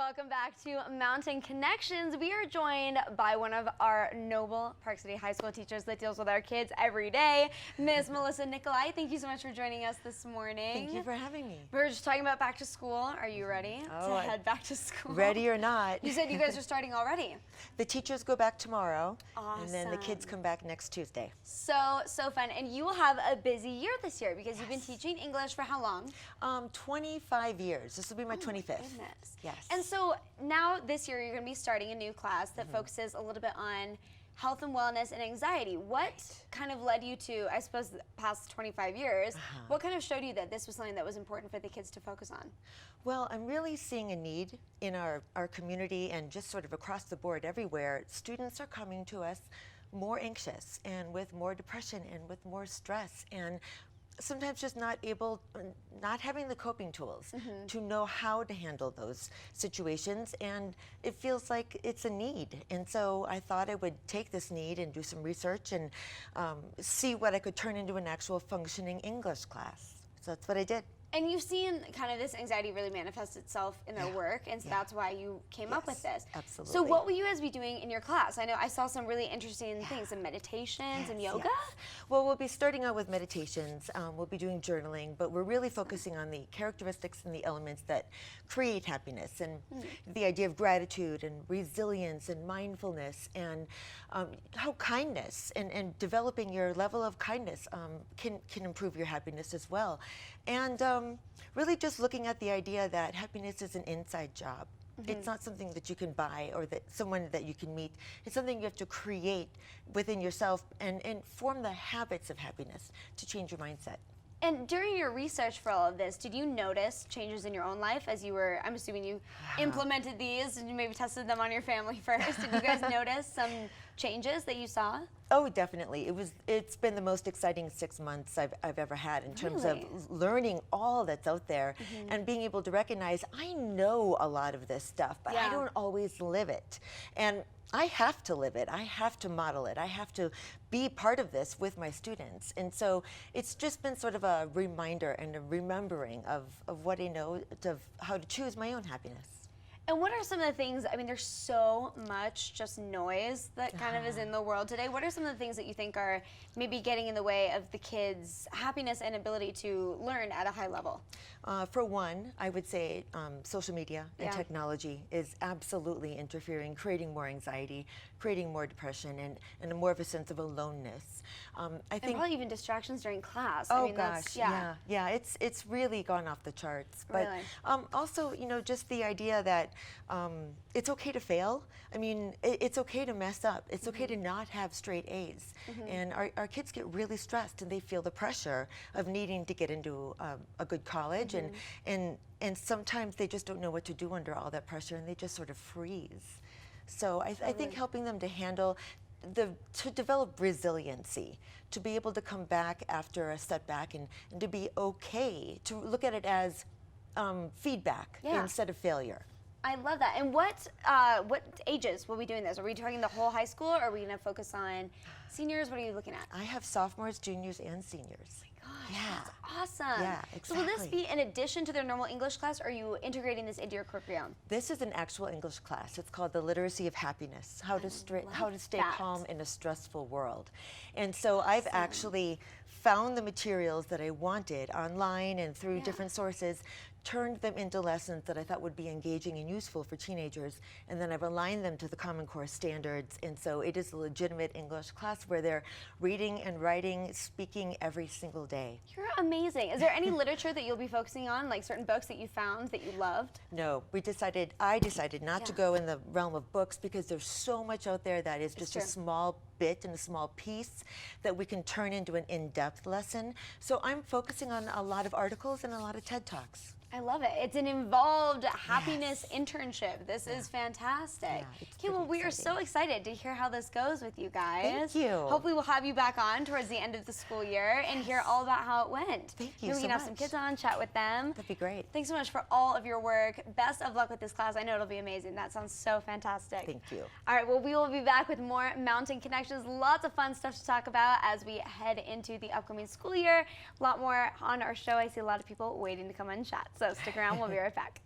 Welcome back to Mountain Connections. We are joined by one of our noble Park City High School teachers that deals with our kids every day, Miss Melissa Nikolai. Thank you so much for joining us this morning. Thank you for having me. We were just talking about back to school. Are you ready to head back to school? Ready or not. You said you guys are starting already. The teachers go back tomorrow, Awesome. and then the kids come back next Tuesday. So fun. And you will have a busy year this year because you've been teaching English for how long? 25 years. This will be my 25th. My goodness. Yes. And so now this year you're going to be starting a new class that focuses a little bit on health and wellness and anxiety. What kind of led you to, I suppose, the past 25 years, what kind of showed you that this was something that was important for the kids to focus on? Well, I'm really seeing a need in our community and just sort of across the board everywhere. Students are coming to us more anxious and with more depression and with more stress, and sometimes just not having the coping tools to know how to handle those situations, and it feels like it's a need. And so I thought I would take this need and do some research and see what I could turn into an actual functioning English class. So that's what I did. And you've seen kind of this anxiety really manifest itself in their work, and so that's why you came up with this. Absolutely. So what will you guys be doing in your class? I know I saw some really interesting things, some meditations and yoga. Well, we'll be starting out with meditations. We'll be doing journaling, but we're really focusing on the characteristics and the elements that create happiness, and the idea of gratitude and resilience and mindfulness, and how kindness and developing your level of kindness can improve your happiness as well. And really just looking at the idea that happiness is an inside job. It's not something that you can buy or that someone that you can meet. It's something you have to create within yourself and form the habits of happiness to change your mindset. And during your research for all of this, did you notice changes in your own life as you were, I'm assuming you implemented these and you maybe tested them on your family first. Did you guys notice some changes that you saw? Oh, definitely. It's been the most exciting 6 months I've ever had in terms of learning all that's out there and being able to recognize I know a lot of this stuff, but I don't always live it. And I have to live it. I have to model it. I have to be part of this with my students. And so it's just been sort of a reminder and a remembering of what I know, of how to choose my own happiness. And what are some of the things, I mean, there's so much just noise that kind of is in the world today. What are some of the things that you think are maybe getting in the way of the kids' happiness and ability to learn at a high level? For one, I would say social media and technology is absolutely interfering, creating more anxiety, creating more depression, and more of a sense of aloneness. I think probably even distractions during class. Oh, I mean, gosh, yeah. It's really gone off the charts. But really? Also, you know, just the idea that it's okay to fail. I mean, it's okay to mess up. It's okay to not have straight A's. And our kids get really stressed, and they feel the pressure of needing to get into a good college, and sometimes they just don't know what to do under all that pressure, and they just sort of freeze. So I think helping them to handle to develop resiliency, to be able to come back after a setback, and to be okay, to look at it as feedback instead of failure. I love that. And what ages will we be doing this? Are we talking the whole high school, or are we going to focus on seniors? What are you looking at? I have sophomores, juniors, and seniors. Gosh, that's awesome. Yeah, exactly. So will this be in addition to their normal English class, or are you integrating this into your curriculum? This is an actual English class. It's called The Literacy of Happiness, how to stay calm in a stressful world. And so I've actually found the materials that I wanted online and through different sources, turned them into lessons that I thought would be engaging and useful for teenagers, and then I've aligned them to the Common Core standards, and so it is a legitimate English class where they're reading and writing, speaking every single day. You're amazing. Is there any literature that you'll be focusing on, like certain books that you found that you loved? No, I decided not to go in the realm of books, because there's so much out there that is just a small bit and a small piece that we can turn into an in-depth lesson. So I'm focusing on a lot of articles and a lot of TED Talks. I love it. It's an involved happiness internship. This is fantastic. Yeah, okay, well, we are so excited to hear how this goes with you guys. Thank you. Hopefully we'll have you back on towards the end of the school year and hear all about how it went. Thank you Maybe we so can have much. some kids on, chat with them. That'd be great. Thanks so much for all of your work. Best of luck with this class. I know it'll be amazing. That sounds so fantastic. Thank you. All right, well, we will be back with more Mountain Connections. Lots of fun stuff to talk about as we head into the upcoming school year. A lot more on our show. I see a lot of people waiting to come and chat. So stick around. We'll be right back.